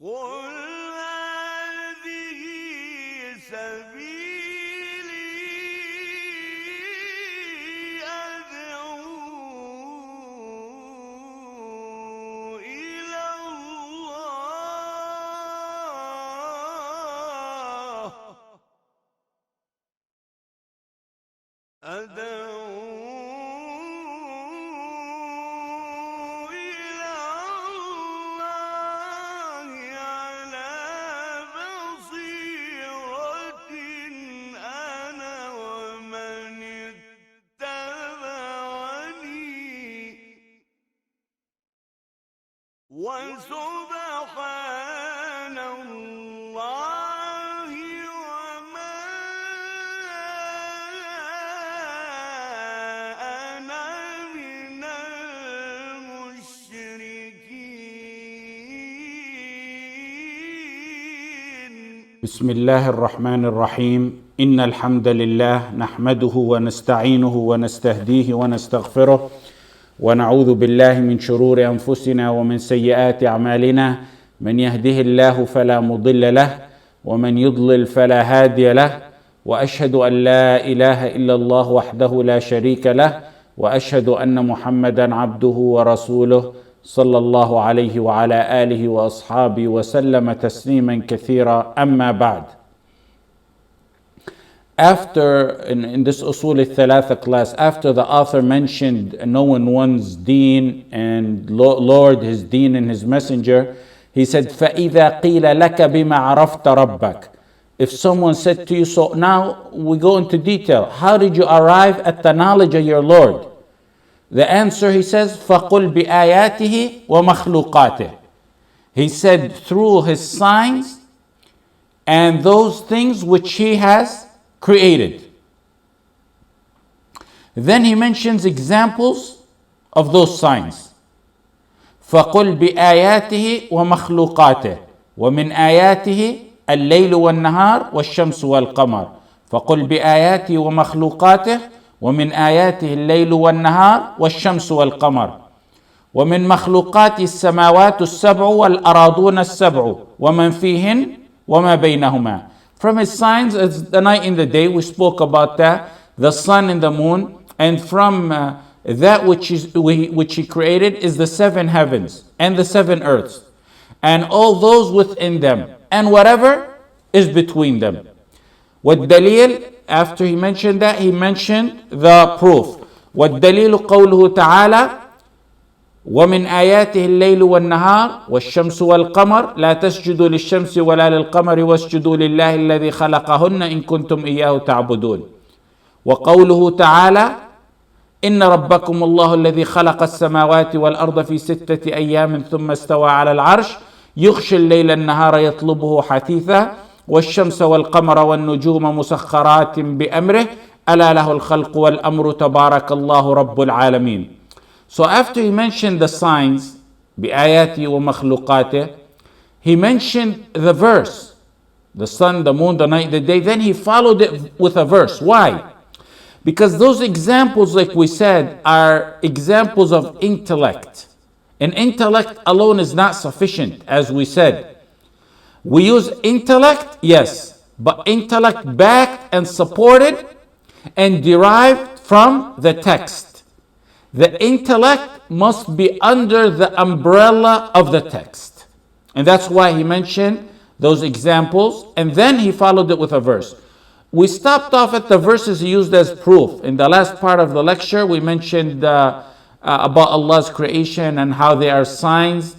قل هذه سبيلي أدعو إلى الله على بصيرة أنا ومن اتبعني وسبحان الله وما أنا من المشركين. بسم الله الرحمن الرحيم. إن الحمد لله نحمده ونستعينه ونستهديه ونستغفره ونعوذ بالله من شرور أنفسنا ومن سيئات أعمالنا. من يهده الله فلا مضل له ومن يضلل فلا هادي له، وأشهد أن لا إله إلا الله وحده لا شريك له، وأشهد أن محمدا عبده ورسوله صلى الله عليه وعلى آله وأصحابه وسلم تسليما كثيرا. أما بعد. After, in this Usool Thalaathah class, after the author mentioned knowing one's deen and Lord, his deen and his messenger, he said, فَإِذَا قِيلَ لَكَ بِمَا عَرَفْتَ رَبَّكَ. If someone said to you, so now we go into detail, how did you arrive at the knowledge of your Lord? The answer, he says, فَقُلْ بِآيَاتِهِ وَمَخْلُوقَاتِهِ. He said, through his signs and those things which he has created. Then he mentions examples of those signs. فَقُلْ بِآيَاتِهِ وَمَخْلُوقَاتِهِ وَمِنْ آيَاتِهِ اللَّيْلُ وَالنَّهَارُ وَالشَّمْسُ وَالْقَمَرُ فَقُلْ بِآيَاتِهِ وَمَخْلُوقَاتِهِ ومن آياته الليل والنهار والشمس والقمر ومن مخلوقات السماوات السبع والأراضون السبع ومن فيهن وما بينهما. From his signs, it's the night and the day, we spoke about that, the sun and the moon, and from that which he created is the seven heavens and the seven earths and all those within them and whatever is between them. والدليل, after he mentioned that, he mentioned the proof. والدليل قوله تعالى ومن آياته الليل والنهار والشمس والقمر لا تسجدوا للشمس ولا للقمر واسجدوا لله الذي خلقهن إن كنتم إياه تعبدون. وقوله تعالى إن ربكم الله الذي خلق السماوات والأرض في 6 أيام ثم استوى على العرش يغشي الليل النهار يطلبه حثيثا والشمس والقمر والنجوم مسخرات بأمره ألا له الخلق والأمر تبارك الله رب العالمين. So after he mentioned the signs بآياته ومخلوقاته, he mentioned the verse, the sun, the moon, the night, the day. Then he followed it with a verse. Why? Because those examples, like we said, are examples of intellect. And intellect alone is not sufficient, as we said. We use intellect, yes, but intellect backed and supported and derived from the text. The intellect must be under the umbrella of the text. And that's why he mentioned those examples, and then he followed it with a verse. We stopped off at the verses he used as proof. In the last part of the lecture, we mentioned about Allah's creation and how they are signs.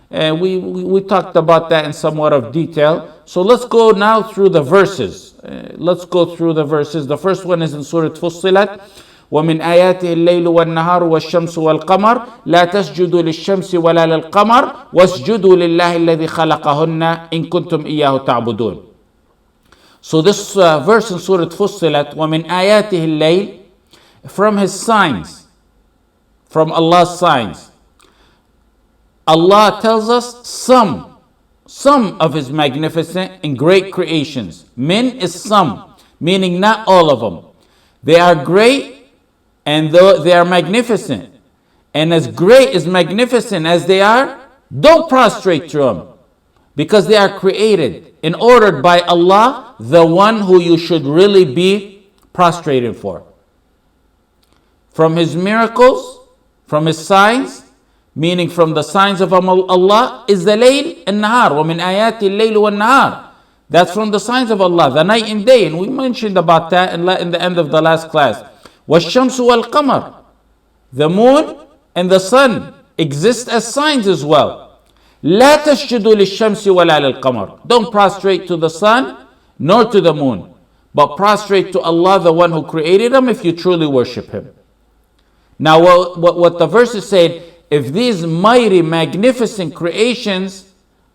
We talked about that in somewhat of detail. So let's go now through the verses. The first one is in Surah Fussilat. وَمِنْ آيَاتِهِ اللَّيْلُ وَالنَّهَارُ وَالشَّمْسُ وَالْقَمَرُ لَا تَسْجُدُوا لِلشَّمْسِ وَلَا لِلْقَمَرِ وَاسْجُدُوا لِلَّهِ الَّذِي خَلَقَهُنَّ إِن كُنتُمْ إِيَّاهُ تَعْبُدُونَ. So this verse in Surah Fussilat, وَمِنْ آيَاتِهِ اللَّيْلِ, from his signs, from Allah's signs. Allah tells us some of his magnificent and great creations. Min is some, meaning not all of them. They are great and they are magnificent. And as great, as magnificent as they are, don't prostrate to them. because they are created and ordered by Allah, the one who you should really be prostrated for. From His miracles, from His signs, meaning from the signs of Allah, is the layl and nahar. وَمِنْ آيَاتِ اللَّيْلِ وَالنَّهَارِ. That's from the signs of Allah, the night and day. And we mentioned about that in the end of the last class. وَالشَّمْسُ وَالْقَمَرِ. The moon and the sun exist as signs as well. لَا تَسْجُدُوا لِلشَّمْسِ وَلَا لِلْقَمَرِ. Don't prostrate to the sun nor to the moon, but prostrate to Allah, the one who created them, if you truly worship Him. Now what the verse is saying, if these mighty, magnificent creations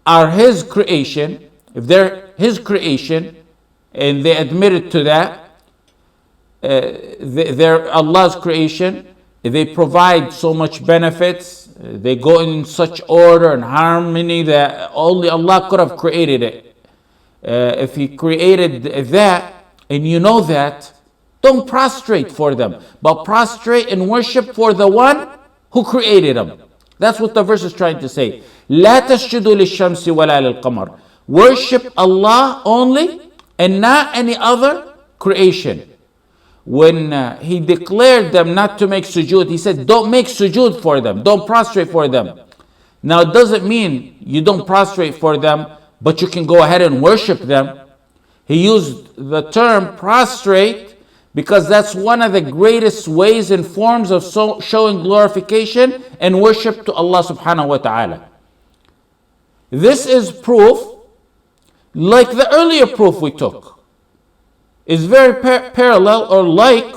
are His creation, if they're His creation, and they admitted to that, they're Allah's creation, they provide so much benefits, they go in such order and harmony that only Allah could have created it. If He created that, and you know that, don't prostrate for them, but prostrate and worship for the one who created them. That's what the verse is trying to say. لا تسجدوا للشمس ولا للقمر. Worship Allah only and not any other creation. When He declared them not to make sujood, He said, don't make sujood for them, don't prostrate for them. Now it doesn't mean you don't prostrate for them, but you can go ahead and worship them. He used the term prostrate because that's one of the greatest ways and forms of showing glorification and worship to Allah subhanahu wa ta'ala. This is proof, like the earlier proof we took, is very parallel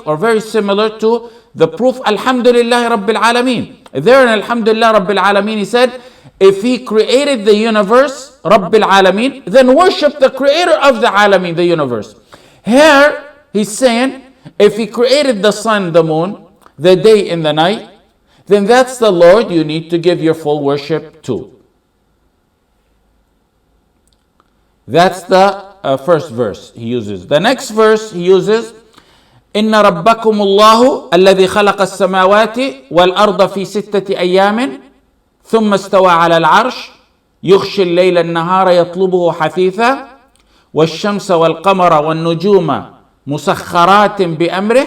or very similar to the proof Alhamdulillah Rabbil Alameen. There in Alhamdulillah Rabbil Alameen, He said, if He created the universe, Rabbil Alameen, then worship the creator of the Alameen, the universe. Here, He's saying, if He created the sun, the moon, the day and the night, then that's the Lord you need to give your full worship to. That's the first verse He uses. The next verse He uses, إِنَّ رَبَّكُمُ اللَّهُ الَّذِي خَلَقَ السَّمَاوَاتِ وَالْأَرْضَ فِي سِتَّةِ أَيَّامٍ ثُمَّ اسْتَوَى عَلَى الْعَرْشِ يُغْشِي اللَّيْلَ النَّهَارَ يَطْلُبُهُ حَثِيثًا وَالشَّمْسَ وَالْقَمَرَ وَالنُّجُومَ مُسَخَّرَاتٍ بِأَمْرِهِ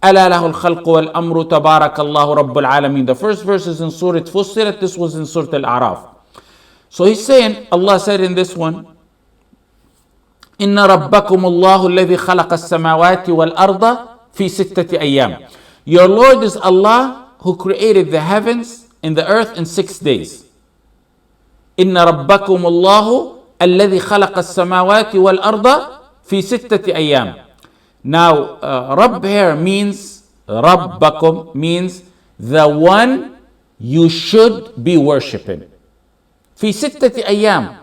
أَلَا لَهُ الْخَلْقُ وَالْأَمْرُ تَبَارَكَ اللَّهُ رَبُّ الْعَالَمِينَ. The first verse is in Surah Fussilat, this was in Surah Al-A'raf. So He's saying, Allah said in this one, إِنَّ رَبَّكُمُ اللَّهُ الَّذِي خَلَقَ السَّمَاوَاتِ وَالْأَرْضَ فِي سِتَّةِ أَيَّامٍ. Your Lord is Allah who created the heavens and the earth in 6 days. إِنَّ رَبَّكُمُ اللَّهُ الَّذِي خَلَقَ السَّمَاوَاتِ وَالْأَرْضَ فِي سِتَّةِ أَيَّامٍ. Now, Rabb here means, Rabbakum means the one you should be worshipping. في ستة أيام.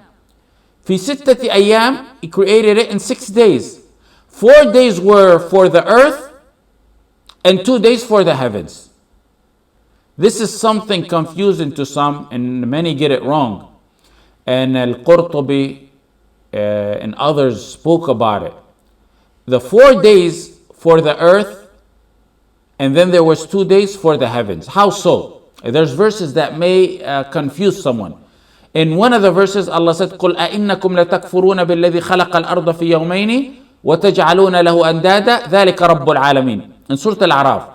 في ستة أيام, He created it in 6 days. 4 days were for the earth and 2 days for the heavens. This is something confusing to some, and many get it wrong. And Al-Qurtubi and others spoke about it. The 4 days for the earth, and then there was 2 days for the heavens. How so? There's verses that may confuse someone. In one of the verses, Allah said, قُلْ أَإِنَّكُمْ لَتَكْفُرُونَ بِالَّذِي خَلَقَ الْأَرْضَ فِي يَوْمَيْنِ وَتَجْعَلُونَ لَهُ أَنْدَادًا ذَلِكَ رَبُّ الْعَالَمِينَ. In Surah Al-A'raf.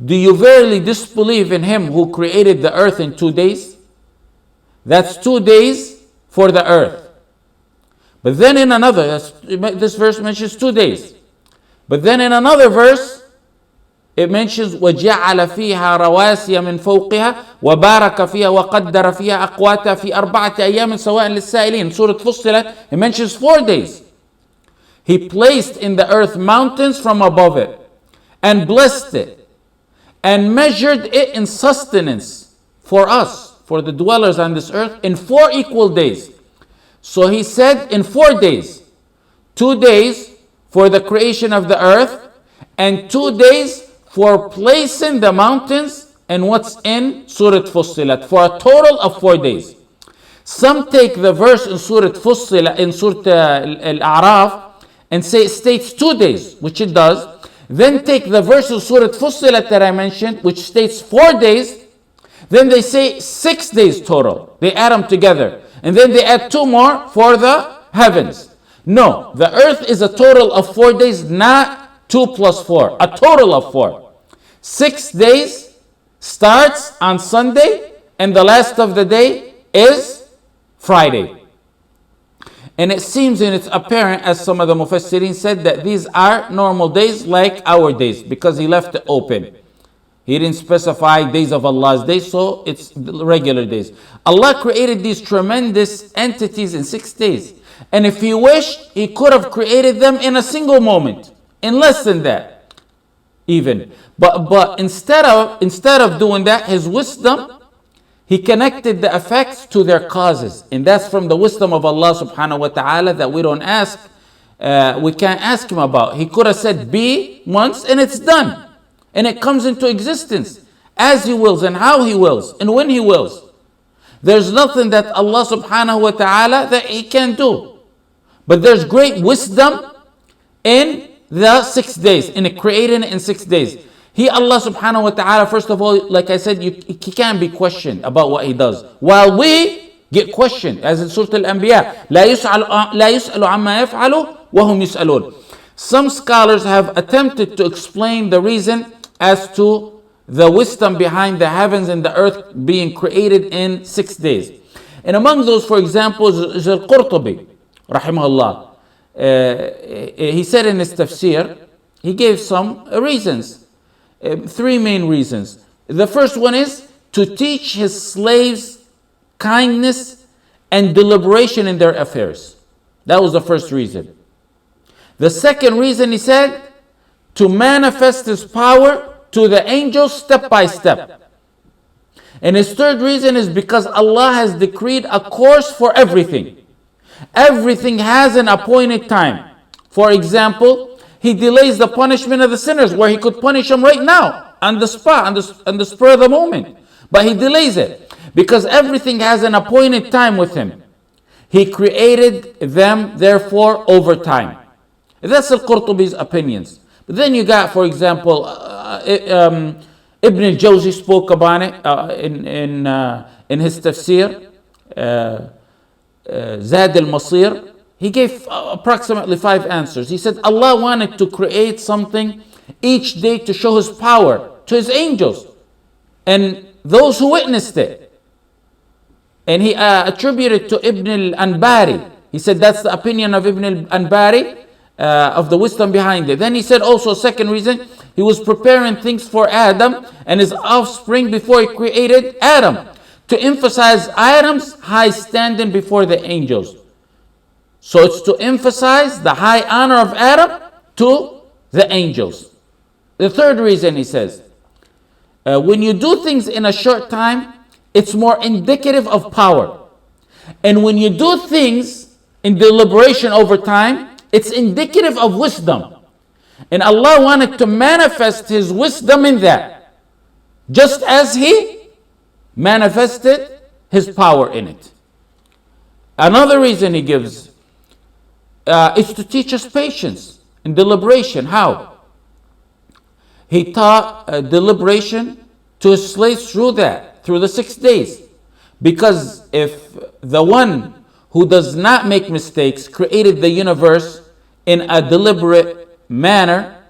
Do you verily disbelieve in Him who created the earth in 2 days? That's 2 days for the earth. But then in another, this verse mentions 2 days. But then in another verse, it mentions وَجَعَلَ فِيهَا رَوَاسِيَ مِنْ فَوْقِهَا وَبَارَكَ فِيهَا وَقَدَّرَ فِيهَا أَقْوَاتَهَا فِي أَرْبَعَةِ أَيَّامٍ سَوَاءً لِلسَّائِلِينَ. Surah Fussilat, it mentions 4 days. He placed in the earth mountains from above it, and blessed it, and measured it in sustenance for us, for the dwellers on this earth, in 4 equal days. So He said in 4 days, 2 days for the creation of the earth, and 2 days for placing the mountains and what's in Surah Fussilat, for a total of 4 days. Some take the verse in Surah Fussilat, in Surah Al-A'raf, and say it states 2 days, which it does. Then take the verse in Surah Fussilat that I mentioned, which states 4 days. Then they say 6 days total. They add them together And then they add 2 more for the heavens. No, the earth is a total of 4 days, not 2 plus 4, a total of 4. 6 days starts on Sunday, and the last of the day is Friday. And it seems and it's apparent, as some of the Mufassirin said, that these are normal days like our days, because he left it open. He didn't specify days of Allah's days, so it's regular days. Allah created these tremendous entities in 6 days. And if He wished, He could have created them in a single moment, in less than that, even. But instead of doing that, His wisdom, He connected the effects to their causes. And that's from the wisdom of Allah subhanahu wa ta'ala that we don't ask, we can't ask Him about. He could have said be once and it's done. And it comes into existence as He wills and how He wills and when He wills. There's nothing that Allah subhanahu wa ta'ala that He can do. But there's great wisdom in the 6 days, in creating it in 6 days. He, Allah subhanahu wa ta'ala, first of all, like I said, He can't be questioned about what He does. While we get questioned, as in Surah Al-Anbiya, لا يسأل عما يفعل وهم يسألون. Some scholars have attempted to explain the reason as to the wisdom behind the heavens and the earth being created in 6 days. And among those, for example, is Al-Qurtubi, rahimahullah. He said in his tafsir, he gave some reasons. 3 main reasons. The first one is to teach his slaves kindness and deliberation in their affairs. That was the first reason. The second reason, he said, to manifest His power to the angels step by step. And his third reason is because Allah has decreed a course for everything. Everything has an appointed time. For example, He delays the punishment of the sinners where He could punish them right now, on the spot, on the spur of the moment. But He delays it because everything has an appointed time with Him. He created them, therefore, over time. That's Al-Qurtubi's opinions. But then you got, for example, Ibn al-Jawzi spoke about it in his tafsir, Zad al-Masir. He gave approximately 5 answers. He said Allah wanted to create something each day to show His power to His angels and those who witnessed it. And he attributed to Ibn al-Anbari. He said that's the opinion of Ibn al-Anbari, of the wisdom behind it. Then he said also a second reason, He was preparing things for Adam and his offspring before He created Adam, to emphasize Adam's high standing before the angels. So it's to emphasize the high honor of Adam to the angels. The third reason, he says, when you do things in a short time, it's more indicative of power. And when you do things in deliberation over time, it's indicative of wisdom. And Allah wanted to manifest His wisdom in that, just as He manifested His power in it. Another reason He gives is to teach us patience and deliberation. How? He taught deliberation to His slaves through that, through the 6 days. Because if the one who does not make mistakes created the universe in a deliberate manner,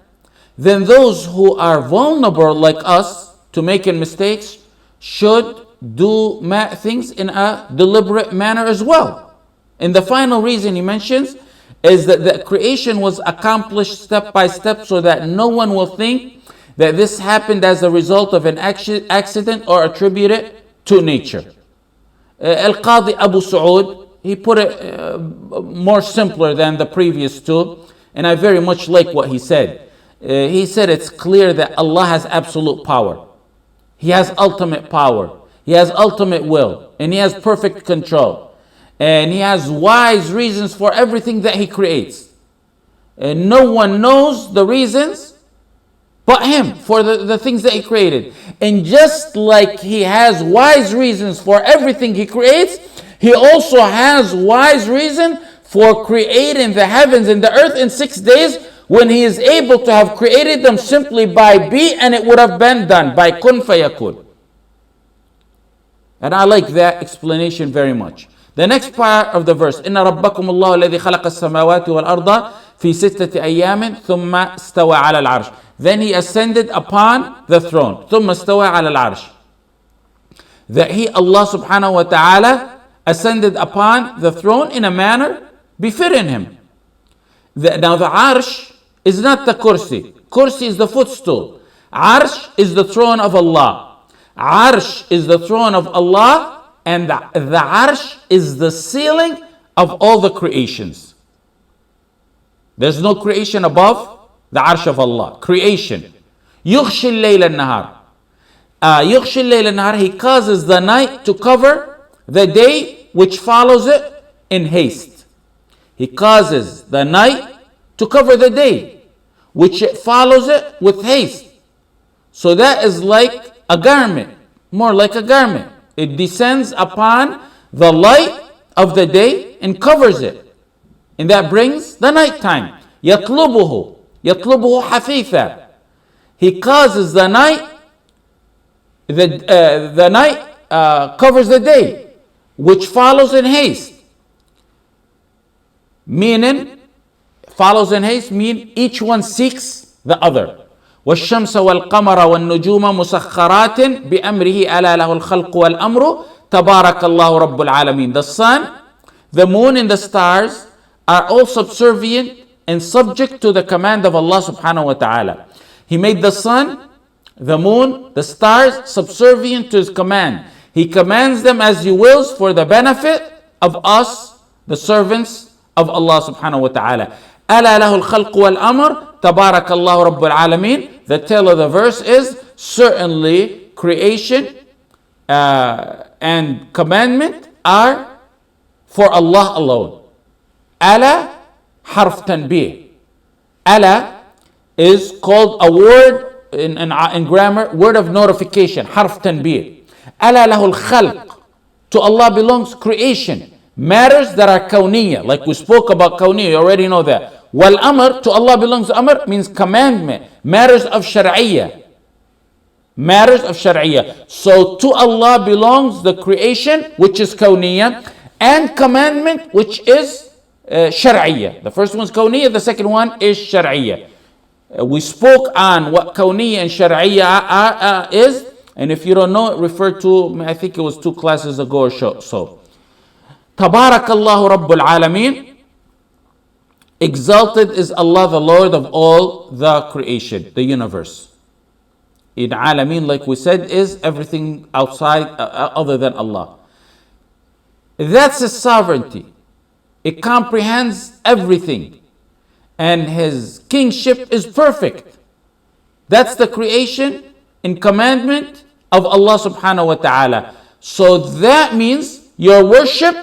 then those who are vulnerable like us to making mistakes should do things in a deliberate manner as well. And the final reason he mentions is that the creation was accomplished step by step so that no one will think that this happened as a result of an accident or attribute it to nature. Al-Qadi Abu Saud, he put it more simpler than the previous 2, and I very much like what he said. He said it's clear that Allah has absolute power. He has ultimate power. He has ultimate will. And He has perfect control. And He has wise reasons for everything that He creates. And no one knows the reasons but Him for the things that He created. And just like He has wise reasons for everything He creates, He also has wise reason for creating the heavens and the earth in 6 days, when He is able to have created them simply by be, and it would have been done by kun fayakun. And I like that explanation very much. The next part of the verse, إن ربكم الله الذي خلق السماوات والأرض في ستة أيام ثم استوى على العرش. Then he ascended upon the throne. ثم استوى على العرش. That he, Allah subhanahu wa ta'ala, ascended upon the throne in a manner befitting him. Now the arsh is not the kursi. Kursi is the footstool. Arsh is the throne of Allah. Arsh is the throne of Allah, and the arsh is the ceiling of all the creations. There's no creation above the arsh of Allah. Creation. يغشي الليل النهار. يغشي الليل النهار. He causes the night to cover the day which follows it in haste. He causes the night to cover the day which follows it with haste. So that is like a garment, more like a garment. It descends upon the light of the day and covers it. And that brings the nighttime. يطلبه حثيثا. He causes the night, the night covers the day, which follows in haste. Meaning, follows in haste mean each one seeks the other. والشمس والقمر والنجوم مسخرات بأمره ألا له الخلق والأمر تبارك الله رب العالمين. The sun, the moon and the stars are all subservient and subject to the command of Allah subhanahu wa ta'ala. He made the sun, the moon, the stars subservient to his command. He commands them as he wills for the benefit of us, the servants of Allah subhanahu wa ta'ala. ألا له الخلق والأمر تبارك الله رب العالمين. The tail of the verse is certainly creation and commandment are for Allah alone. ألا حرف تنبيه. ألا is called a word in grammar, word of notification. حرف تنبيه. ألا له الخلق. To Allah belongs creation. Matters that are kawniyah, like we spoke about kawniyah, you already know that. Wal amr, to Allah belongs amr, means commandment, matters of shari'iyah. Matters of shari'iyah. So to Allah belongs the creation, which is kawniyah, and commandment, which is shari'iyah. The first one is kawniyah, the second one is shari'iyah. We spoke on what kawniyah and shari'iyah is, and if you don't know it, refer to, I think it was 2 classes ago or so. تبارك الله رب العالمين. Exalted is Allah, the Lord of all the creation, the universe. In alameen, like we said, is everything outside, other than Allah. That's His sovereignty. It comprehends everything. And His kingship is perfect. That's the creation and commandment of Allah subhanahu wa ta'ala. So that means your worship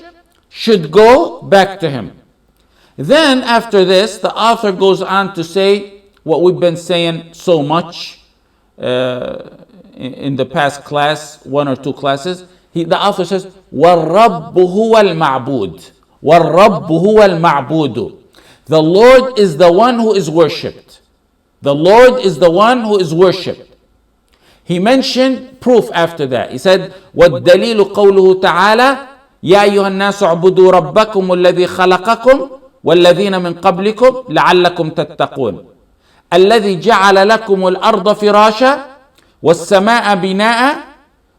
should go back to Him. Then after this, the author goes on to say what we've been saying so much in the past class, 1 or 2 classes. The author says, وَالرَّبُّ هُوَ الْمَعْبُودُ وَالرَّبُّ هُوَ الْمَعْبُودُ. The Lord is the one who is worshipped. The Lord is the one who is worshipped. He mentioned proof after that. He said, وَالدَّلِيلُ قَوْلُهُ تَعَالَى يَا أَيُّهَا النَّاسُ اعْبُدُوا رَبَّكُمُ الَّذِي خَلَقَكُمْ والذين من قبلكم لعلكم تتقون الذي جعل لكم الأرض فراشا والسماء بناء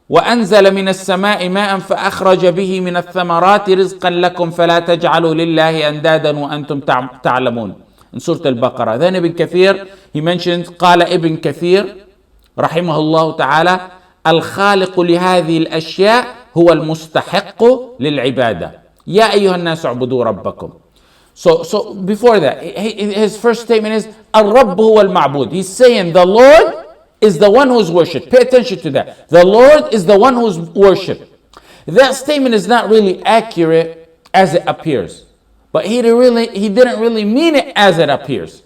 وأنزل من السماء ماء فأخرج به من الثمرات رزقا لكم فلا تجعلوا لله أندادا وأنتم تعلمون. In Surah Al-Baqarah. Then Ibn Kathir, he mentions, قال ابن كثير رحمه الله تعالى الخالق لهذه الأشياء هو المستحق للعبادة يا أيها الناس اعبدوا ربكم. So before that, his first statement is Al-Rabb huwa al-Ma'bud. He's saying the Lord is the one who is worshipped. Pay attention to that. The Lord is the one who is worshipped. That statement is not really accurate as it appears. But he didn't really mean it as it appears.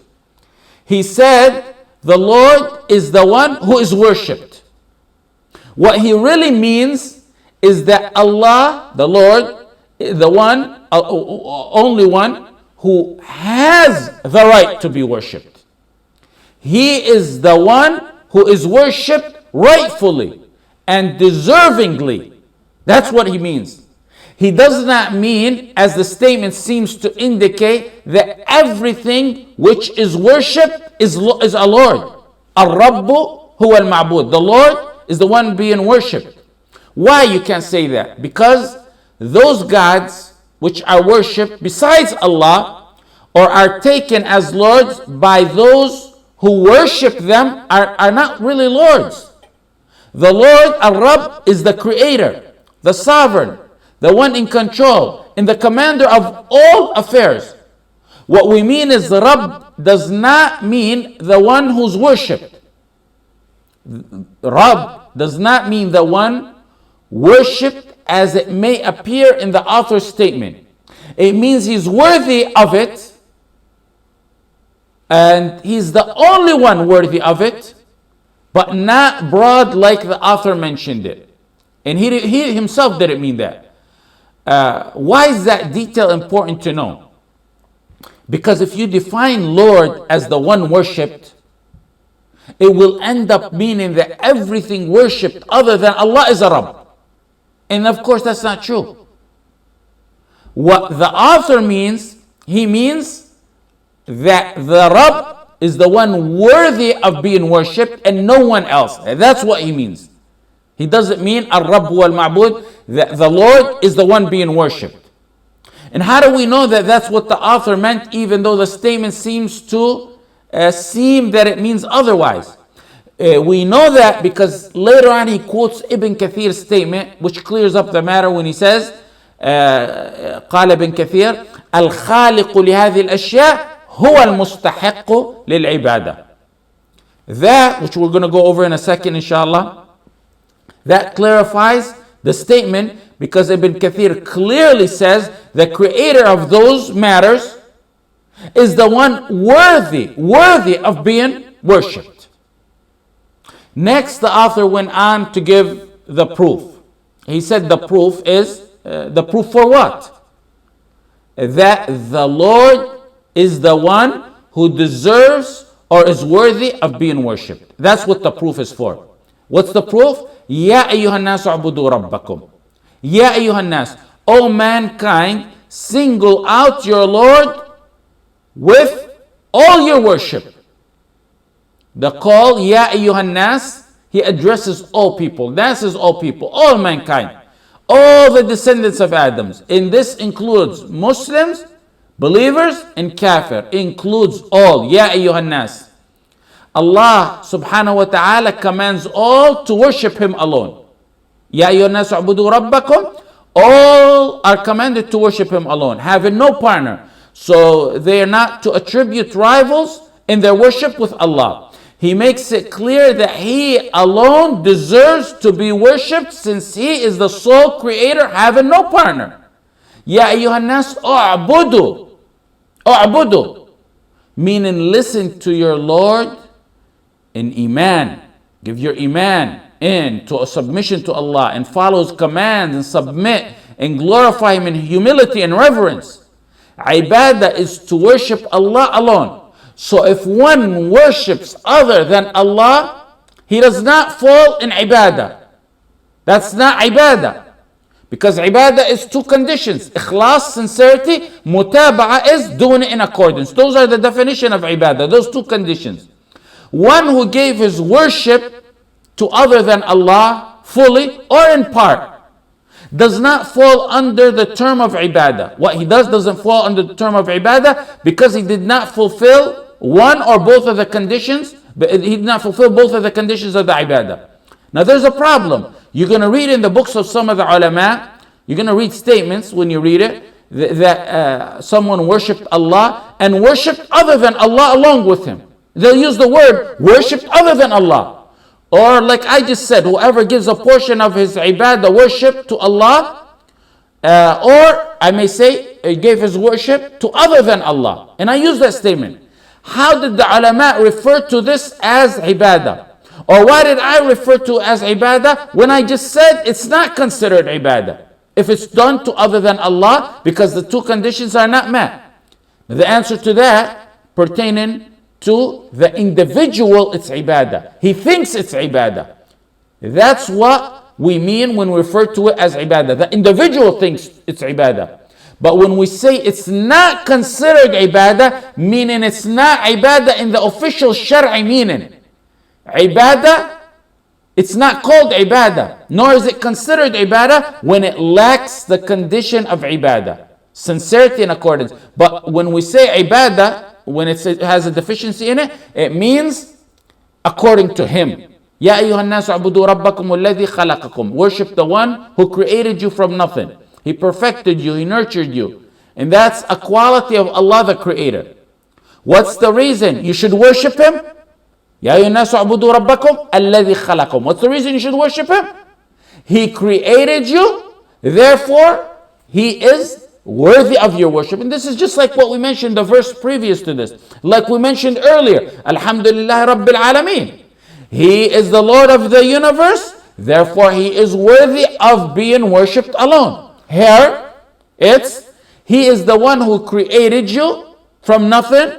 He said the Lord is the one who is worshipped. What he really means is that Allah, the Lord, the one, only one, who has the right to be worshipped. He is the one who is worshipped rightfully and deservingly. That's what he means. he does not mean, as the statement seems to indicate, that everything which is worship is a Lord. Al-Rabbu huwa al-Ma'bud. The Lord is the one being worshipped. Why you can't say that? Because those gods which are worshipped besides Allah or are taken as lords by those who worship them are not really lords. The Lord, Al-Rabb, is the creator, the sovereign, the one in control, and the commander of all affairs. What we mean is the Rabb does not mean the one who's worshipped. Rabb does not mean the one worshipped as it may appear in the author's statement. It means he's worthy of it, and he's the only one worthy of it, but not broad like the author mentioned it. And he himself didn't mean that. Why is that detail important to know? Because if you define Lord as the one worshipped, it will end up meaning that everything worshipped other than Allah is a Rabb. And of course that's not true. What the author means, he means that the Rabb is the one worthy of being worshipped and no one else. That's what he means. He doesn't mean Al-Rabb wal-Ma'bud, that the Lord is the one being worshipped. And how do we know that that's what the author meant, even though the statement seems to seem that it means otherwise? We know that because later on he quotes Ibn Kathir's statement, which clears up the matter when he says, قال ابن كثير الخالق لهذه الأشياء هو المستحق للعبادة. That, which we're going to go over in a second inshallah, that clarifies the statement because Ibn Kathir clearly says the creator of those matters is the one worthy of being worshipped. Next, the author went on to give the proof. He said the proof is, the proof for what? That the Lord is the one who deserves or is worthy of being worshipped. That's what the proof is for. What's the proof? Ya ayyuhan nas u'budu rabbakum. Ya ayyuhan nas, O mankind, single out your Lord with all your worship. The call, Ya ayyuhan nas, he addresses all people. Nas is all people, all mankind, all the descendants of Adam. And this includes Muslims, believers, and kafir. Includes all. Ya ayyuhan nas. Allah subhanahu wa ta'ala commands all to worship him alone. Ya ayyuhan nas u'budu rabbakum. All are commanded to worship him alone, having no partner. So they are not to attribute rivals in their worship with Allah. He makes it clear that he alone deserves to be worshipped since he is the sole creator, having no partner. Ya ayyuhan nas u'budu. U'budu. Meaning listen to your Lord in iman. Give your iman to a submission to Allah and follow his commands and submit and glorify him in humility and reverence. Ibadah is to worship Allah alone. So if one worships other than Allah, he does not fall in ibadah. That's not ibadah. Because ibadah is two conditions. Ikhlas, sincerity. Mutaba'a is doing it in accordance. Those are the definition of ibadah. Those two conditions. One who gave his worship to other than Allah fully or in part does not fall under the term of ibadah. What he does doesn't fall under the term of ibadah because he did not fulfill one or both of the conditions. But he did not fulfill both of the conditions of the ibadah. Now there's a problem. You're going to read in the books of some of the ulama, you're going to read statements when you read it, that someone worshipped Allah and worshipped other than Allah along with him. They'll use the word worshipped other than Allah. Or like I just said, whoever gives a portion of his ibadah worship to Allah, or I may say, he gave his worship to other than Allah. And I use that statement. How did the ulama refer to this as ibadah? Or why did I refer to as ibadah when I just said it's not considered ibadah if it's done to other than Allah because the two conditions are not met? The answer to that pertaining to the individual, it's ibadah. He thinks it's ibadah. That's what we mean when we refer to it as ibadah. The individual thinks it's ibadah. But when we say it's not considered ibadah, meaning it's not ibadah in the official Shar'i meaning. Ibadah, it's not called ibadah, nor is it considered ibadah when it lacks the condition of ibadah, sincerity and accordance. But when we say ibadah, when it has a deficiency in it, it means according to him. Ya ayyuhan nasu abudu rabbakum alladhi khalaqakum. Worship the one who created you from nothing. He perfected you, he nurtured you. And that's a quality of Allah the Creator. What's the reason you should worship him? Ya ayyuhan nasu abudu rabbakum alladhi khalaqakum. What's the reason you should worship him? He created you, therefore he is worthy of your worship. And this is just like what we mentioned the verse previous to this. Like we mentioned earlier, Alhamdulillah Rabbil Alameen. He is the Lord of the universe, therefore he is worthy of being worshipped alone. Here, it's he is the one who created you from nothing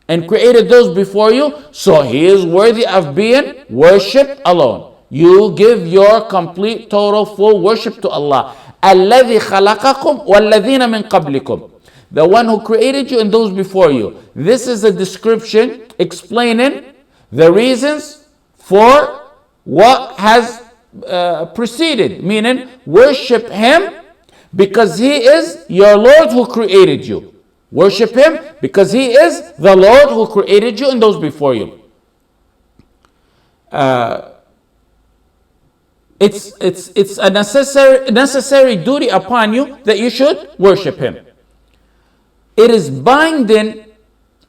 and created those before you, so he is worthy of being worshipped alone. You give your complete, total, full worship to Allah. الَّذِي خَلَقَكُمْ وَالَّذِينَ مِنْ قَبْلِكُمْ. The one who created you and those before you. This is a description explaining the reasons for what has preceded. Meaning, worship him because he is your Lord who created you. Worship him because he is the Lord who created you and those before you. It's a necessary duty upon you that you should worship him. It is binding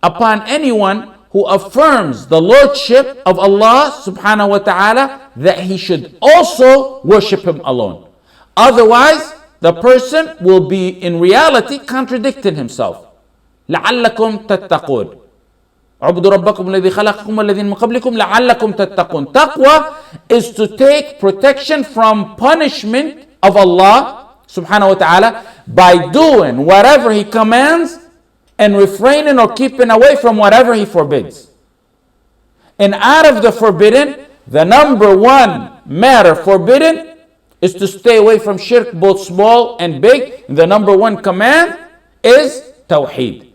upon anyone who affirms the lordship of Allah subhanahu wa ta'ala that he should also worship him alone. Otherwise, the person will be in reality contradicting himself. لَعَلَّكُمْ تَتَّقُونَ عُبُدُوا رَبَّكُمْ الَّذِي خَلَقَكُمْ وَالَّذِينَ مِنْ قَبْلِكُمْ لَعَلَّكُمْ تَتَّقُونَ. Taqwa is to take protection from punishment of Allah subhanahu wa ta'ala by doing whatever he commands and refraining or keeping away from whatever he forbids. And out of the forbidden, the number one matter forbidden is to stay away from shirk, both small and big. And the number one command is Tawheed.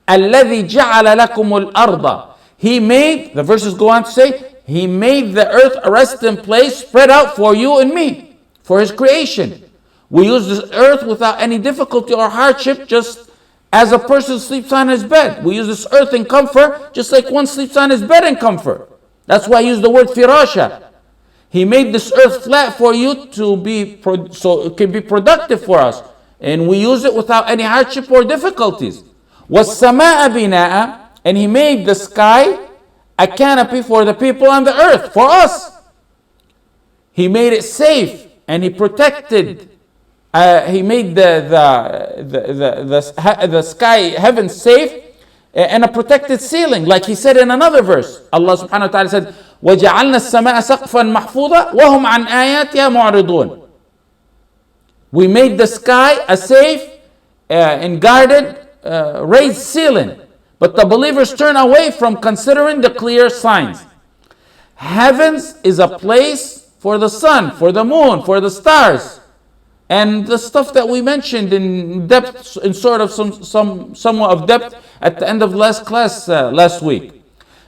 الَّذِي جَعَلَ لَكُمُ الْأَرْضَ. He made, the verses go on to say, he made the earth a resting place spread out for you and me, for his creation. We use this earth without any difficulty or hardship, just as a person sleeps on his bed. We use this earth in comfort, just like one sleeps on his bed in comfort. That's why I use the word firasha. He made this earth flat for you to be, so it can be productive for us. And we use it without any hardship or difficulties. وَالسَّمَاءَ بِنَاءً. And he made the sky a canopy for the people on the earth, for us. He made it safe and he protected. He made the sky, heaven safe and a protected ceiling. Like he said in another verse, Allah subhanahu wa ta'ala said, وَجَعَلْنَا السَّمَاءَ سَقْفًا مَحْفُوظًا وَهُمْ عَنْ آيَاتِهَا مُعْرِضُونَ. We made the sky a safe and guarded raised ceiling, but the believers turn away from considering the clear signs. Heavens is a place for the sun, for the moon, for the stars, and the stuff that we mentioned in depth, in sort of somewhat of depth at the end of last class last week.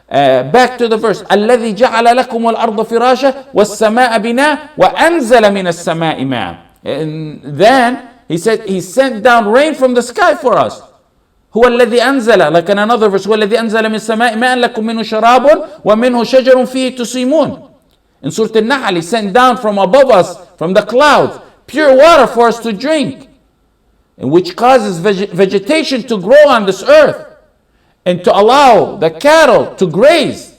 Back to the verse. الَّذِي جَعَلَ لَكُمُ الْأَرْضَ فِرَاشًا وَالسَّمَاءَ بِنَاءً وَأَنزَلَ مِنَ السَّمَاءِ مَاءً. And then he said he sent down rain from the sky for us. هو الذي أنزل, like in another verse, هو الذي أنزل من السماء ماء لكم منه شراب ومنه شجر فيه تسيمون. In Surah Al-Nahl, he sent down from above us, from the clouds, pure water for us to drink, and which causes vegetation to grow on this earth and to allow the cattle to graze.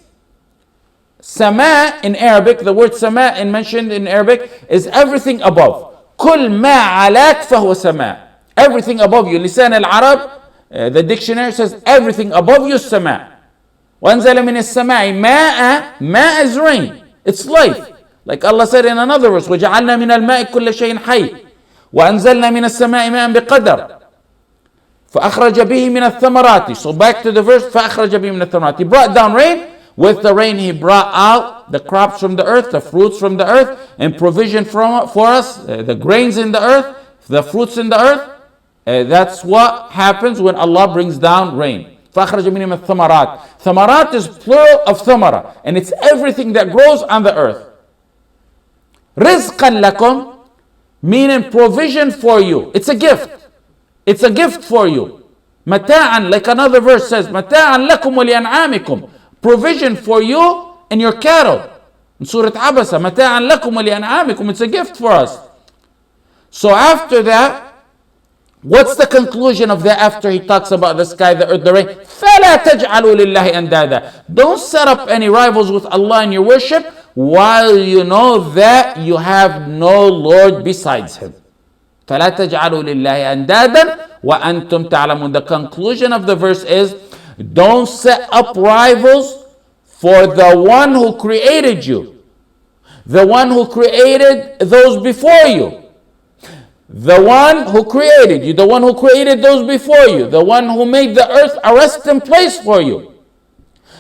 Sama in Arabic, the word sama mentioned in Arabic is everything above. كل ما علاك فهو سماء. Everything above you. Lisan al-Arab, the dictionary says everything above you is sama. وَأَنزَلَ مِنَ السَّمَاءِ مَاءً. Ma is rain. It's life. Like Allah said in another verse, وَجَعَلْنَا مِنَ الْمَاءِ كُلَّ شَيْءٍ حَيٍّ وَأَنزَلْنَا مِنَ السَّمَاءِ مَاءً بِقَدَرٍ فَأَخْرَجَ بِهِ مِنَ الثَّمَرَاتِ. So back to the verse, فَأَخْرَجَ بِهِ مِنَ الثَّمَرَاتِ. He brought down rain With the rain, He brought out the crops from the earth, the fruits from the earth, and provision for us, the grains in the earth, the fruits in the earth. That's what happens when Allah brings down rain. فَأَخْرَجَ مِنْهُمُ الثَّمَرَاتِ. Thamarat is plural of thamara, and it's everything that grows on the earth. رِزْقًا لَكُمْ, meaning provision for you. It's a gift. It's a gift for you. مَتَاعًا, like another verse says, مَتَاعًا لَكُمْ وَلِأَنْعَامِكُم, provision for you and your cattle. In Surah Abasa, مَتَاعًا لَكُمْ وَلِأَنْعَامِكُم, it's a gift for us. So after that, what's the conclusion of that after He talks about the sky, the earth, the rain? فَلَا تَجْعَلُوا لِلَّهِ أَنْدَادًا. Don't set up any rivals with Allah in your worship while you know that you have no Lord besides Him. فَلَا تَجْعَلُوا لِلَّهِ أَنْدَادًا وَأَنْتُمْ تَعْلَمُونَ. The conclusion of the verse is, don't set up rivals for the one who created you, the one who created those before you, the one who created you, the one who created those before you, the one who made the earth a resting place for you,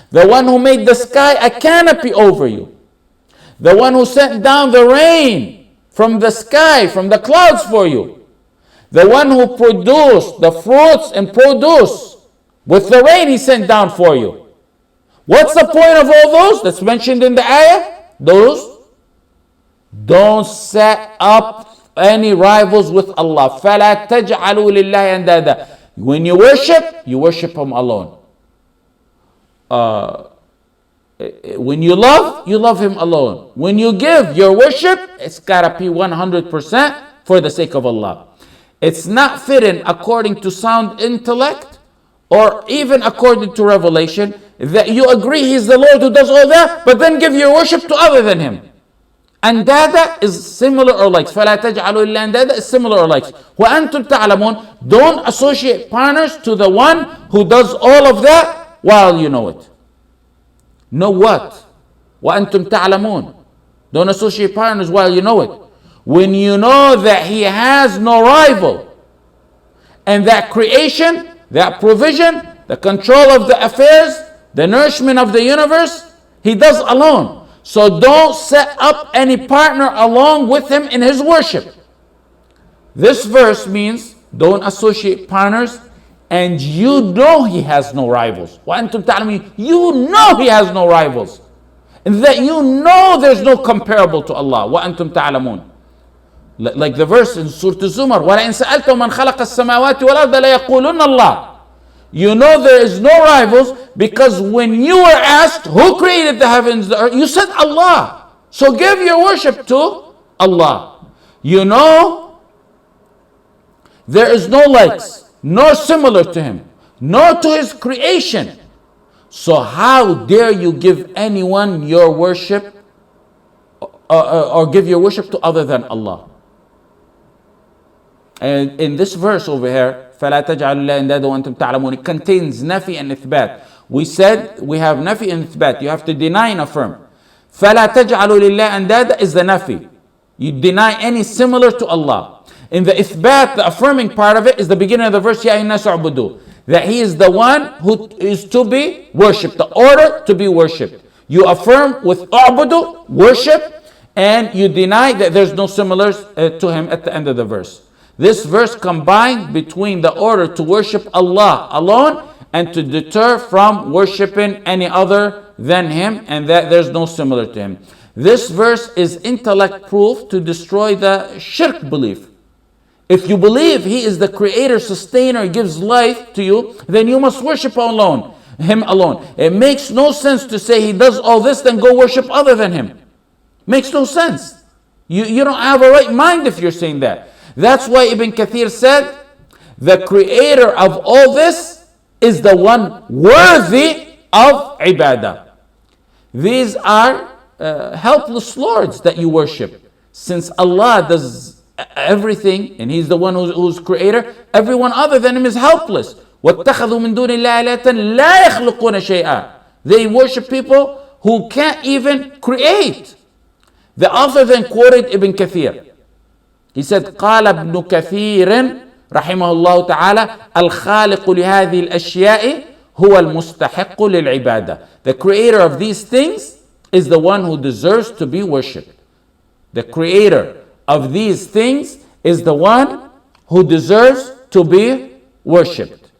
the one who made the sky a canopy over you, the one who sent down the rain from the sky, from the clouds for you, the one who produced the fruits and produce with the rain He sent down for you. What's the point of all those that's mentioned in the ayah? Those, don't set up any rivals with Allah. فَلَا تَجْعَلُوا لِلَّهِ أَنْدَادًا. When you worship Him alone. When you love Him alone. When you give your worship, it's gotta be 100% for the sake of Allah. It's not fitting according to sound intellect or even according to revelation that you agree He's the Lord who does all that, but then give your worship to other than Him. Andada is similar or like. فَلَا تَجْعَلُوا إِلَّا أَنْدَادًا is similar or like. وَأَنْتُمْ تَعْلَمُونَ. Don't associate partners to the one who does all of that while you know it. Know what? وَأَنْتُمْ تَعْلَمُونَ. Don't associate partners while you know it. When you know that He has no rival, and that creation, that provision, the control of the affairs, the nourishment of the universe, He does alone. So don't set up any partner along with Him in His worship. This verse means don't associate partners, and you know He has no rivals. وَأَنْتُمْ تَعْلَمُونَ. You know He has no rivals. And that you know there's no comparable to Allah. وَأَنْتُمْ تَعْلَمُونَ. Like the verse in Surah Zumar, وَلَئِنْ سَأَلْتُمْ مَنْ خَلَقَ السَّمَاوَاتِ وَالْأَرْضَ لَيَقُولُنَّ اللَّهُ. You know there is no rivals because when you were asked who created the heavens, the earth, you said Allah. So give your worship to Allah. You know there is no likes, nor similar to Him, nor to His creation. So how dare you give anyone your worship or give your worship to other than Allah? And in this verse over here, فَلَا تَجْعَلُوا اللَّهَ أَنْدَادًا وَأَنْتُمْ تَعْلَمُونَ, it contains nafi and ithbat. We said we have nafi and ithbat. You have to deny and affirm. فَلَا تَجْعَلُوا لِلَّهِ أَنْدَادًا is the nafi. You deny any similar to Allah. In the ithbat, the affirming part of it is the beginning of the verse, يَا أَيُّهَا النَّاسُ اعْبُدُوا, that He is the one who is to be worshipped, the order to be worshipped. You affirm with a'budu, worship, and you deny that there's no similars to Him at the end of the verse. This verse combined between the order to worship Allah alone and to deter from worshiping any other than Him, and that there's no similar to Him. This verse is intellect proof to destroy the shirk belief. If you believe He is the creator, sustainer, gives life to you, then you must worship Him alone. It makes no sense to say He does all this, then go worship other than Him. Makes no sense. You don't have a right mind if you're saying that. That's why Ibn Kathir said, the creator of all this is the one worthy of ibadah. These are helpless lords that you worship. Since Allah does everything and He's the one who's creator, everyone other than Him is helpless. وَاتَّخَذُوا مِن دُونِ اللَّهِ آلِهَةً لَا يَخْلُقُونَ شَيْئًا. They worship people who can't even create. The author then quoted Ibn Kathir. He said, قال ابن كثير رحمه الله تعالى الخالق لهذه الأشياء هو المستحق للعبادة. The creator of these things is the one who deserves to be worshipped. The creator of these things is the one who deserves to be worshipped.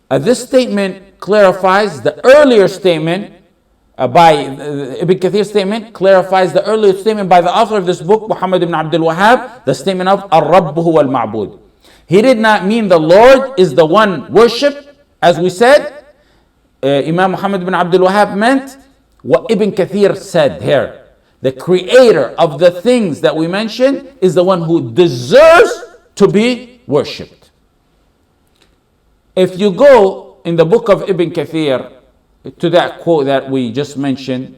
This statement clarifies the earlier statement Ibn Kathir's statement clarifies the earlier statement by the author of this book, Muhammad ibn Abdul Wahhab, the statement of Ar-Rabb huwa al-Ma'bud. He did not mean the Lord is the one worshipped, as we said. Imam Muhammad ibn Abdul Wahhab meant what Ibn Kathir said here. The creator of the things that we mentioned is the one who deserves to be worshipped. If you go in the book of Ibn Kathir to that quote that we just mentioned,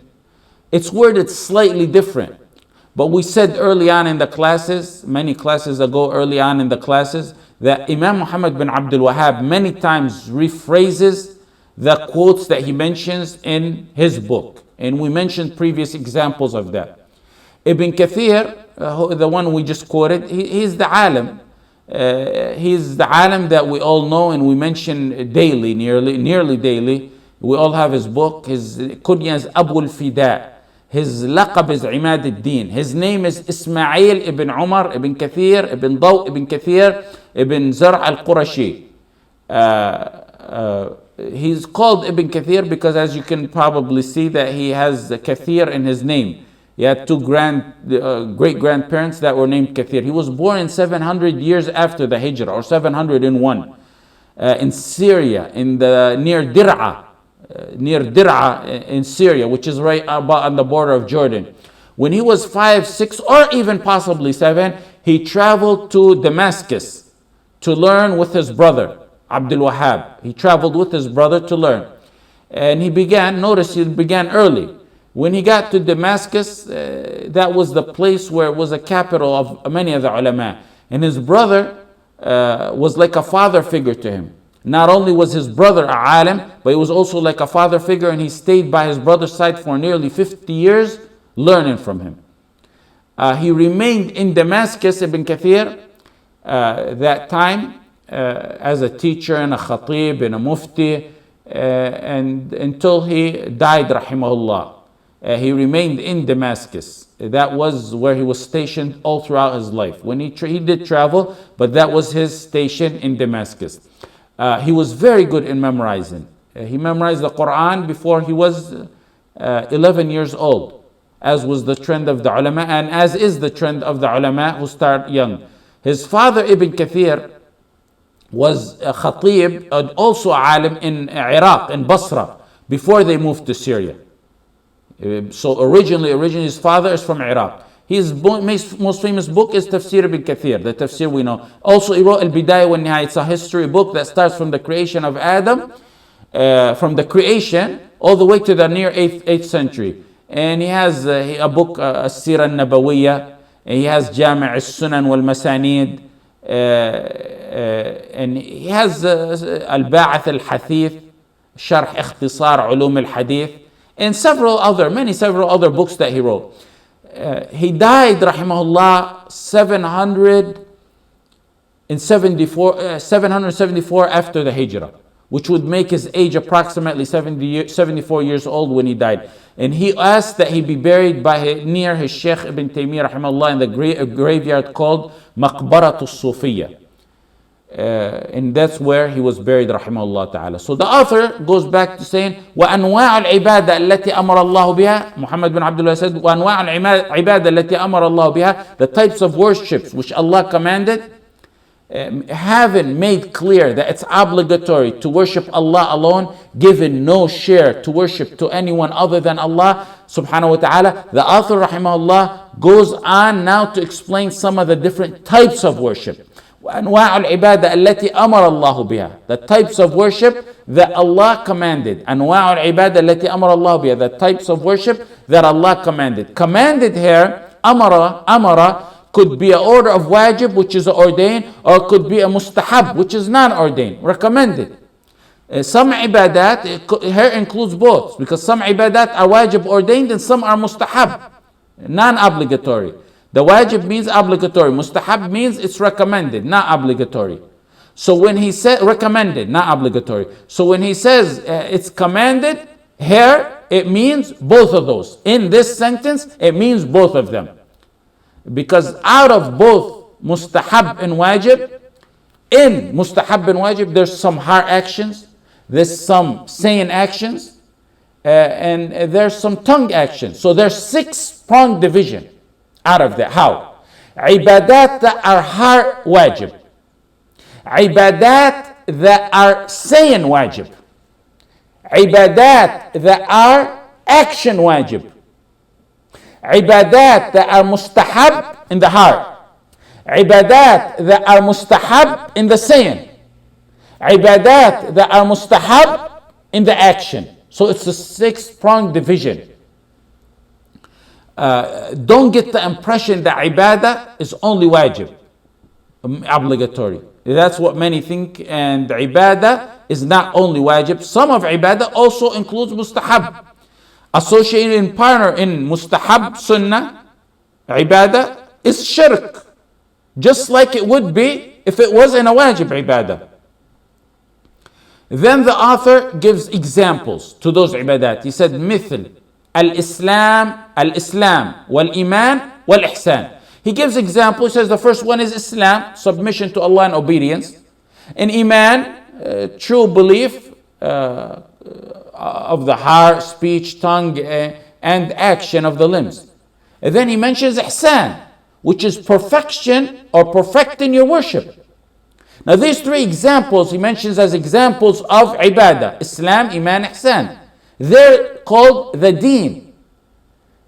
it's worded slightly different. But we said early on in the classes, many classes ago, early on in the classes, that Imam Muhammad bin Abdul Wahhab many times rephrases the quotes that he mentions in his book. And we mentioned previous examples of that. Ibn Kathir, the one we just quoted, he's the alim. He's the alim that we all know and we mention daily, nearly daily. We all have his book. His kunya is Abu al-Fida. His laqab is Imad al-Din. His name is Ismail ibn Umar ibn Kathir ibn Daw ibn Kathir ibn Zar' al-Qurashi. He's called Ibn Kathir because, as you can probably see, that he has Kathir in his name. He had two great-grandparents that were named Kathir. He was born in 700 years after the Hijrah, or 701, in Syria, near Dir'a in Syria, which is right about on the border of Jordan. When he was 5, 6, or even possibly 7, he traveled to Damascus to learn with his brother, Abdul Wahhab. He traveled with his brother to learn. And he began early. When he got to Damascus, that was the place where it was a capital of many of the ulama. And his brother was like a father figure to him. Not only was his brother a alim, but he was also like a father figure, and he stayed by his brother's side for nearly 50 years learning from him. He remained in Damascus, Ibn Kathir, that time as a teacher and a khatib and a mufti, and until he died, rahimahullah. He remained in Damascus. That was where he was stationed all throughout his life. When he did travel, but that was his station in Damascus. He was very good in memorizing. He memorized the Quran before he was 11 years old, as was the trend of the ulama, and as is the trend of the ulama who start young. His father, Ibn Kathir, was a khatib and also a alim in Iraq, in Basra, before they moved to Syria. So originally his father is from Iraq. His most famous book is Tafsir ibn Kathir, the tafsir we know. Also he wrote Al-Bidayah wa Nihaya. It's a history book that starts from the creation of Adam, from the creation all the way to the near 8th century. And he has a book, As-Sirah al-Nabawiyya, and he has Jami' al-Sunan wal-Masanid, and he has Al-Ba'ath al-Hathith, Sharh Ikhtisar Ulum al-Hadith, and several other books that he wrote. He died, rahimahullah, 774 after the Hijrah, which would make his age approximately 74 years old when he died. And he asked that he be buried near his Sheikh Ibn Taymiyyah, rahimahullah, in the graveyard called Maqbaratul Sufiyya. And that's where he was buried, rahimahullah ta'ala. So the author goes back to saying, وَأَنْوَاعُ الْعِبَادَةِ الَّتِي أَمَرَ اللَّهُ بِهَا. Muhammad bin Abdullah said, وَأَنْوَاعُ الْعِبَادَةِ الَّتِي أَمَرَ اللَّهُ بِهَا. The types of worships which Allah commanded, having made clear that it's obligatory to worship Allah alone, given no share to worship to anyone other than Allah subhanahu wa ta'ala. The author, rahimahullah, goes on now to explain some of the different types of worship. وأنواع العبادة التي أمر الله بها. The types of worship that Allah commanded. أنواع العبادة التي أمر الله بها. The types of worship that Allah commanded. Commanded here, amara could be an order of wajib, which is ordained, or could be a mustahab, which is non-ordained, recommended. Some ibadat here includes both, because some ibadat are wajib ordained and some are mustahab, non-obligatory. The wajib means obligatory. Mustahab means it's recommended, not obligatory. So when he said recommended, not obligatory. So when he says it's commanded, here it means both of those. In this sentence, it means both of them. Because out of both mustahab and wajib, in mustahab and wajib, there's some heart actions, there's some saying actions, and there's some tongue actions. So there's 6-pronged division out of that. How? Ibadat that are heart wajib. Ibadat that are saying wajib. Ibadat that are action wajib. Ibadat that are mustahab in the heart. Ibadat that are mustahab in the saying. Ibadat that are mustahab in the action. So it's a 6-pronged division. Don't get the impression that ibadah is only wajib, obligatory. That's what many think, and ibadah is not only wajib. Some of ibadah also includes mustahab. Associated in partner in mustahab sunnah, ibadah is shirk. Just like it would be if it was in a wajib ibadah. Then the author gives examples to those ibadat. He said, مثل الإسلام والإيمان والإحسان. He gives examples. He says the first one is Islam, submission to Allah and obedience. And Iman, true belief of the heart, speech, tongue, and action of the limbs. And then he mentions Ihsan, which is perfection or perfecting your worship. Now these 3 examples he mentions as examples of ibadah: Islam, Iman, Ihsan. They're called the deen.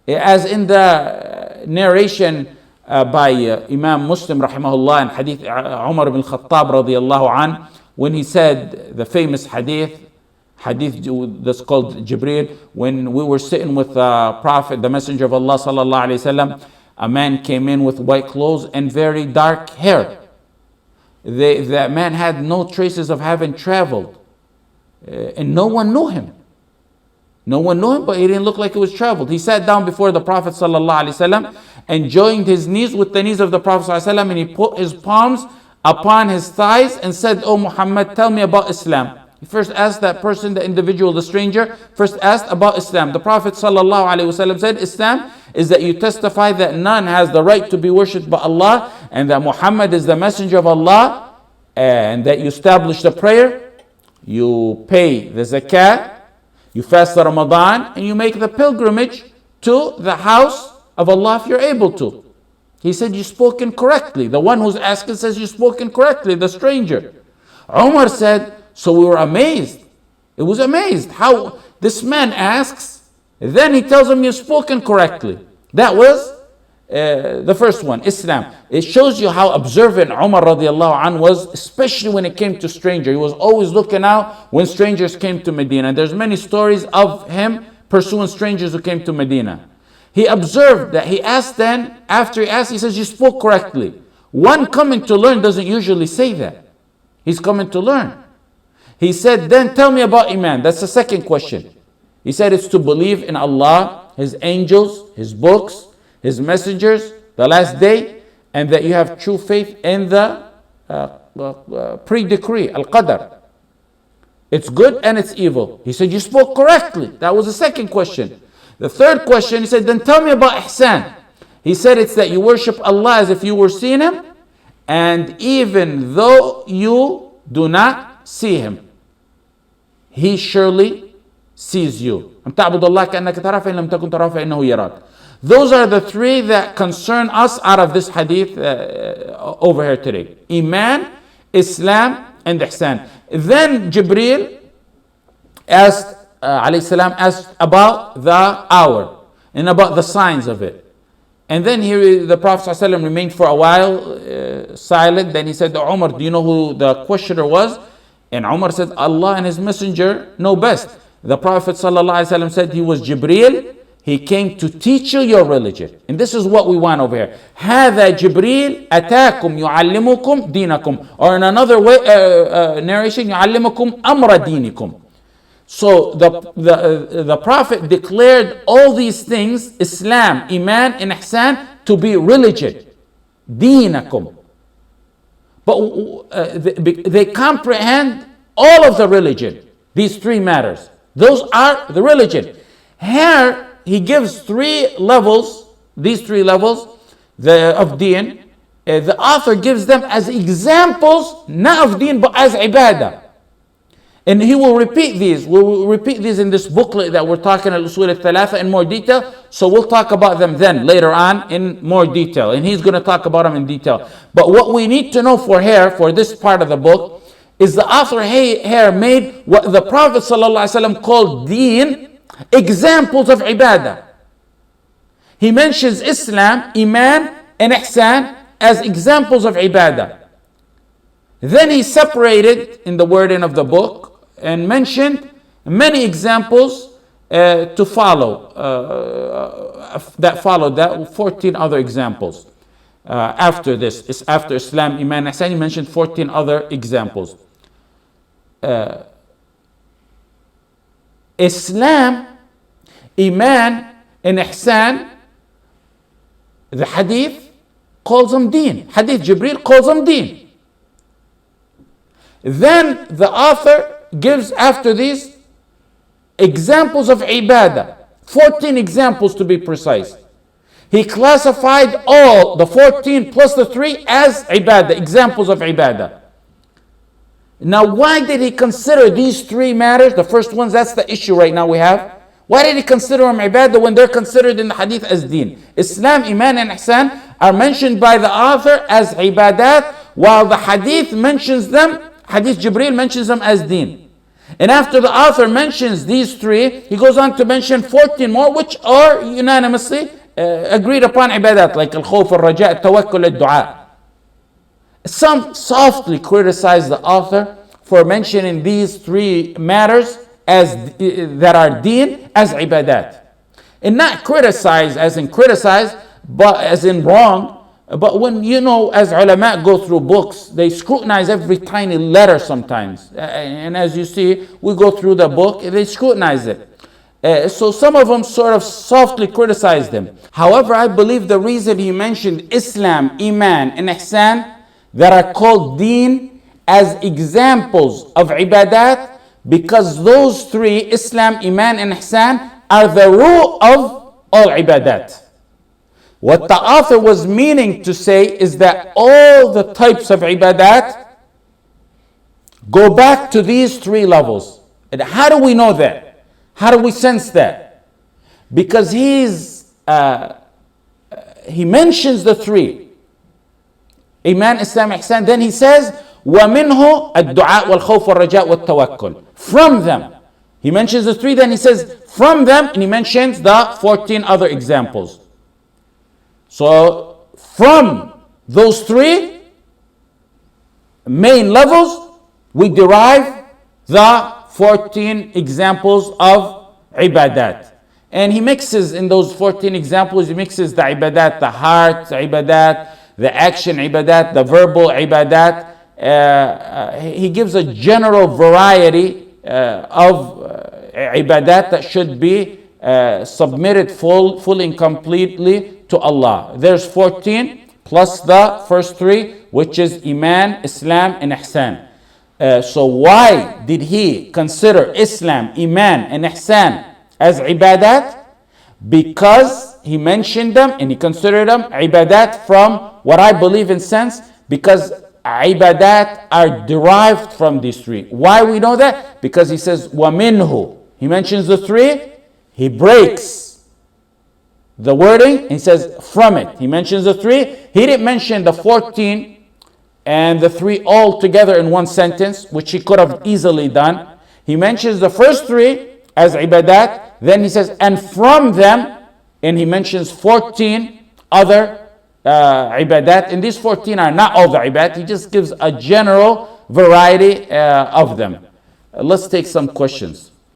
As in the narration by Imam Muslim rahimahullah in hadith Umar ibn Khattab radiyallahu an, when he said the famous hadith that's called Jibreel, when we were sitting with the Prophet, the Messenger of Allah sallallahu alayhi wasallam, a man came in with white clothes and very dark hair. That man had no traces of having traveled, and no one knew him. No one knew him, but he didn't look like he was traveled. He sat down before the Prophet ﷺ and joined his knees with the knees of the Prophet ﷺ, and he put his palms upon his thighs and said, "Oh Muhammad, tell me about Islam." He first asked that person, the individual, the stranger, first asked about Islam. The Prophet ﷺ said, Islam is that you testify that none has the right to be worshipped but Allah, and that Muhammad is the messenger of Allah, and that you establish the prayer, you pay the zakat, you fast the Ramadan, and you make the pilgrimage to the house of Allah if you're able to. He said, you spoken correctly. The one who's asking says, you spoken correctly, the stranger. Umar said, so we were amazed. It was amazed how this man asks, then he tells him, you've spoken correctly. That was the first one, Islam. It shows you how observant Umar radiallahu anh was, especially when it came to strangers. He was always looking out when strangers came to Medina. There's many stories of him pursuing strangers who came to Medina. He observed that he asked then, after he asked, he says, you spoke correctly. One coming to learn doesn't usually say that. He's coming to learn. He said, then tell me about Iman. That's the second question. He said it's to believe in Allah, His angels, His books, His messengers, the last day, and that you have true faith in the pre-decree, al-qadar. It's good and it's evil. He said, you spoke correctly. That was the second question. The third question, he said, then tell me about ihsan. He said it's that you worship Allah as if you were seeing Him, and even though you do not see Him, He surely sees you. Those are the 3 that concern us out of this hadith over here today. Iman, Islam, and Ihsan. Then Jibreel asked, alayhi salam, asked about the hour and about the signs of it. And then here the Prophet ﷺ remained for a while silent. Then he said to Umar, do you know who the questioner was? And Umar said, Allah and His Messenger know best. The Prophet ﷺ said he was Jibreel. He came to teach you your religion. And this is what we want over here. هذا جبريل أتاكم يعلمكم دينكم. Or in another way, narration, يعلمكم أمر دينكم. So the Prophet declared all these things, Islam, Iman, and Ihsan, to be religion. دينكم. But they comprehend all of the religion. These three matters. Those are the religion. Here, he gives three levels, these three levels of deen. The author gives them as examples, not of deen, but as ibadah. And he will repeat these. We'll repeat these in this booklet that we're talking at Usool Thalaathah in more detail. So we'll talk about them then, later on, in more detail. And he's going to talk about them in detail. But what we need to know for this part of the book, is the author here made what the Prophet ﷺ called deen, examples of ibadah. He mentions Islam, Iman, and Ihsan as examples of ibadah. Then he separated in the wording of the book and mentioned many examples to follow, that followed that, 14 other examples. After this, after Islam, Iman, and Ihsan, he mentioned 14 other examples. Islam, Iman, and Ihsan, the hadith calls them deen. Hadith Jibreel calls them deen. Then the author gives after these examples of ibadah, 14 examples to be precise. He classified all the 14 plus the 3 as ibadah, examples of ibadah. Now, why did he consider these three matters? The first ones, that's the issue right now we have. Why did he consider them ibadah when they're considered in the hadith as deen? Islam, Iman, and Ihsan are mentioned by the author as ibadat, while the hadith mentions them, hadith Jibreel mentions them as deen. And after the author mentions these three, he goes on to mention 14 more, which are unanimously agreed upon ibadat, like al-khawf, al-raja, al-tawakkul, al-du'a. Some softly criticize the author for mentioning these three matters as that are deen as ibadat. And not criticize as in criticize, but as in wrong. But when, as ulama go through books, they scrutinize every tiny letter sometimes. And as you see, we go through the book, they scrutinize it. So some of them sort of softly criticize them. However, I believe the reason he mentioned Islam, Iman, and Ihsan that are called deen as examples of ibadat, because those three, Islam, Iman, and Ihsan, are the root of all ibadat. What the author was meaning to say is that all the types of ibadat go back to these three levels. And how do we know that? How do we sense that? Because he mentions the three. Iman, Islam, Ihsan. Then he says, وَمِنْهُ الدُّعَاء وَالْخَوْفُ وَالرَّجَاء وَالتَّوَكُّلُ. From them. He mentions the three, then he says, from them, and he mentions the 14 other examples. So, from those three main levels, we derive the 14 examples of ibadat. And he mixes in those 14 examples, he mixes the ibadat, the heart ibadat, the action ibadat, the verbal ibadat. He gives a general variety of ibadat that should be submitted fully and completely to Allah. There's 14 plus the first three, which is Iman, Islam, and Ihsan. So why did he consider Islam, Iman, and Ihsan as ibadat? Because he mentioned them and he considered them ibadat from what I believe in sense, because ibadat are derived from these three. Why we know that? Because he says, وَمِنْهُ. He mentions the three, he breaks the wording, he says, from it. He mentions the three, he didn't mention the 14 and the three all together in one sentence, which he could have easily done. He mentions the first three as ibadat, then he says, and from them, and he mentions 14 other ibadat, and these 14 are not all the ibadat, he just gives a general variety of them. Let's take some questions.